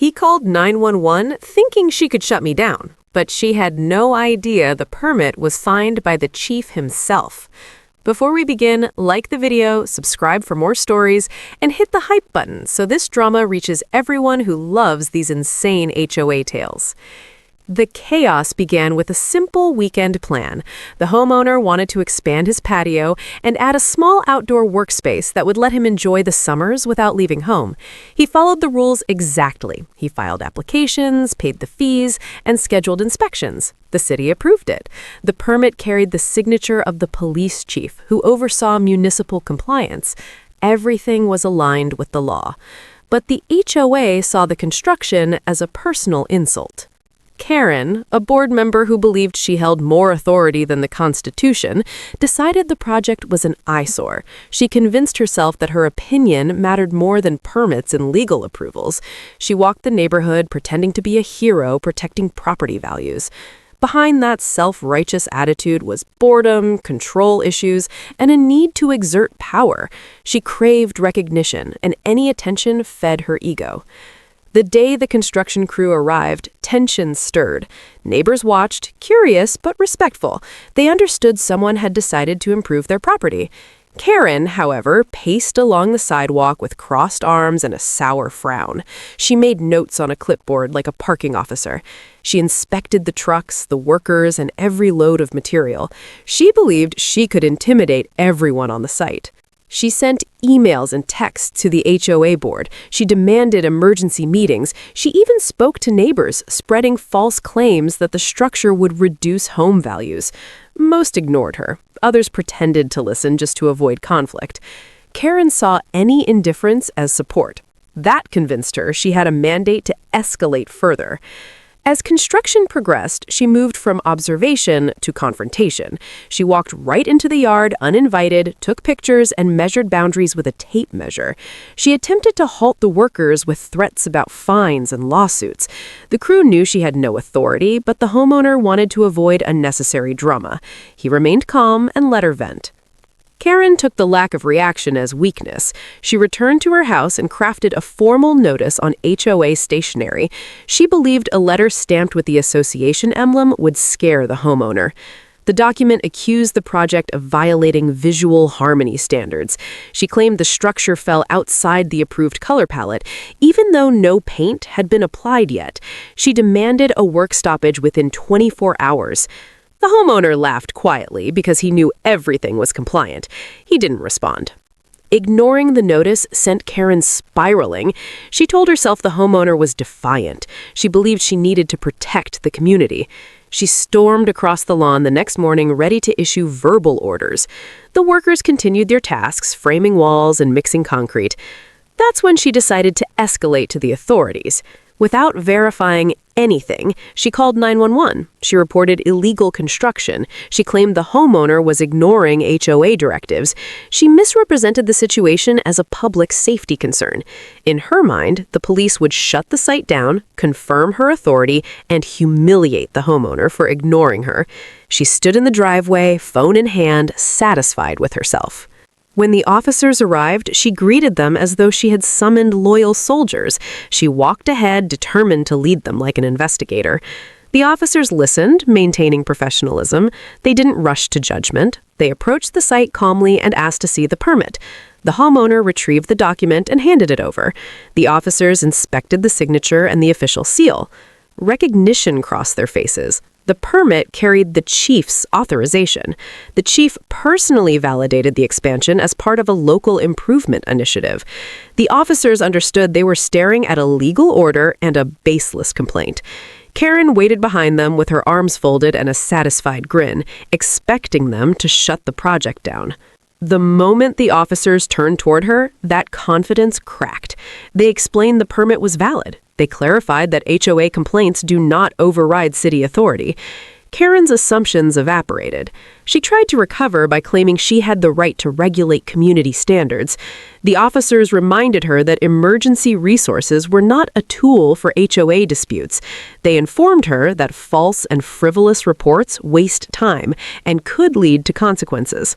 He called 911 thinking she could shut me down, but she had no idea the permit was signed by the chief himself. Before we begin, like the video, subscribe for more stories, and hit the hype button so this drama reaches everyone who loves these insane HOA tales. The chaos began with a simple weekend plan. The homeowner wanted to expand his patio and add a small outdoor workspace that would let him enjoy the summers without leaving home. He followed the rules exactly. He filed applications, paid the fees, and scheduled inspections. The city approved it. The permit carried the signature of the police chief, who oversaw municipal compliance. Everything was aligned with the law. But the HOA saw the construction as a personal insult. Karen, a board member who believed she held more authority than the Constitution, decided the project was an eyesore. She convinced herself that her opinion mattered more than permits and legal approvals. She walked the neighborhood pretending to be a hero protecting property values. Behind that self-righteous attitude was boredom, control issues, and a need to exert power. She craved recognition, and any attention fed her ego. The day the construction crew arrived, tension stirred. Neighbors watched, curious but respectful. They understood someone had decided to improve their property. Karen, however, paced along the sidewalk with crossed arms and a sour frown. She made notes on a clipboard like a parking officer. She inspected the trucks, the workers, and every load of material. She believed she could intimidate everyone on the site. She sent emails and texts to the HOA board. She demanded emergency meetings. She even spoke to neighbors, spreading false claims that the structure would reduce home values. Most ignored her. Others pretended to listen just to avoid conflict. Karen saw any indifference as support. That convinced her she had a mandate to escalate further. As construction progressed, she moved from observation to confrontation. She walked right into the yard uninvited, took pictures, and measured boundaries with a tape measure. She attempted to halt the workers with threats about fines and lawsuits. The crew knew she had no authority, but the homeowner wanted to avoid unnecessary drama. He remained calm and let her vent. Karen took the lack of reaction as weakness. She returned to her house and crafted a formal notice on HOA stationery. She believed a letter stamped with the association emblem would scare the homeowner. The document accused the project of violating visual harmony standards. She claimed the structure fell outside the approved color palette, even though no paint had been applied yet. She demanded a work stoppage within 24 hours. The homeowner laughed quietly because he knew everything was compliant. He didn't respond. Ignoring the notice sent Karen spiraling. She told herself the homeowner was defiant. She believed she needed to protect the community. She stormed across the lawn the next morning, ready to issue verbal orders. The workers continued their tasks, framing walls and mixing concrete. That's when she decided to escalate to the authorities. Without verifying anything, she called 911. She reported illegal construction. She claimed the homeowner was ignoring HOA directives. She misrepresented the situation as a public safety concern. In her mind, the police would shut the site down, confirm her authority, and humiliate the homeowner for ignoring her. She stood in the driveway, phone in hand, satisfied with herself. When the officers arrived, she greeted them as though she had summoned loyal soldiers. She walked ahead, determined to lead them like an investigator. The officers listened, maintaining professionalism. They didn't rush to judgment. They approached the site calmly and asked to see the permit. The homeowner retrieved the document and handed it over. The officers inspected the signature and the official seal. Recognition crossed their faces. The permit carried the chief's authorization. The chief personally validated the expansion as part of a local improvement initiative. The officers understood they were staring at a legal order and a baseless complaint. Karen waited behind them with her arms folded and a satisfied grin, expecting them to shut the project down. The moment the officers turned toward her, that confidence cracked. They explained the permit was valid. They clarified that HOA complaints do not override city authority. Karen's assumptions evaporated. She tried to recover by claiming she had the right to regulate community standards. The officers reminded her that emergency resources were not a tool for HOA disputes. They informed her that false and frivolous reports waste time and could lead to consequences.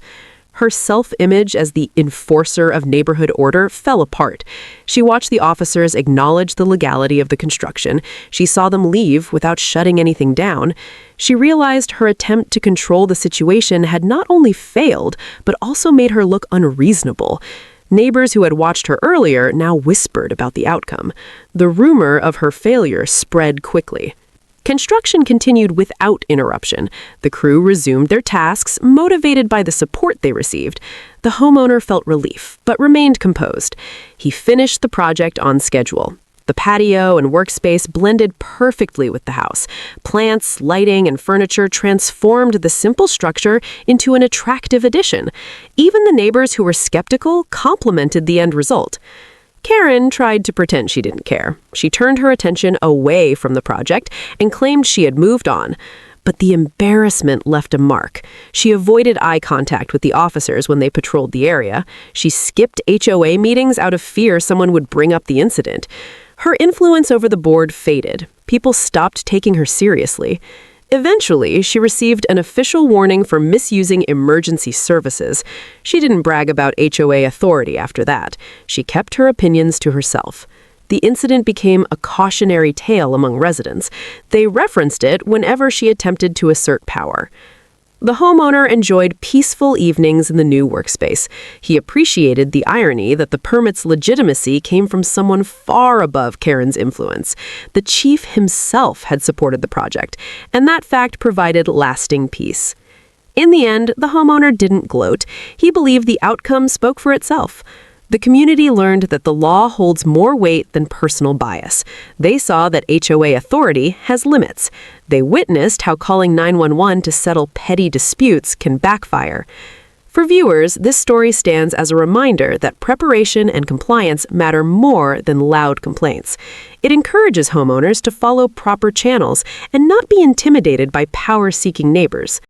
Her self-image as the enforcer of neighborhood order fell apart. She watched the officers acknowledge the legality of the construction. She saw them leave without shutting anything down. She realized her attempt to control the situation had not only failed, but also made her look unreasonable. Neighbors who had watched her earlier now whispered about the outcome. The rumor of her failure spread quickly. Construction continued without interruption. The crew resumed their tasks, motivated by the support they received. The homeowner felt relief, but remained composed. He finished the project on schedule. The patio and workspace blended perfectly with the house. Plants, lighting, and furniture transformed the simple structure into an attractive addition. Even the neighbors who were skeptical complimented the end result. Karen tried to pretend she didn't care. She turned her attention away from the project and claimed she had moved on. But the embarrassment left a mark. She avoided eye contact with the officers when they patrolled the area. She skipped HOA meetings out of fear someone would bring up the incident. Her influence over the board faded. People stopped taking her seriously. Eventually, she received an official warning for misusing emergency services. She didn't brag about HOA authority after that. She kept her opinions to herself. The incident became a cautionary tale among residents. They referenced it whenever she attempted to assert power. The homeowner enjoyed peaceful evenings in the new workspace. He appreciated the irony that the permit's legitimacy came from someone far above Karen's influence. The chief himself had supported the project, and that fact provided lasting peace. In the end, the homeowner didn't gloat. He believed the outcome spoke for itself. The community learned that the law holds more weight than personal bias. They saw that HOA authority has limits. They witnessed how calling 911 to settle petty disputes can backfire. For viewers, this story stands as a reminder that preparation and compliance matter more than loud complaints. It encourages homeowners to follow proper channels and not be intimidated by power-seeking neighbors.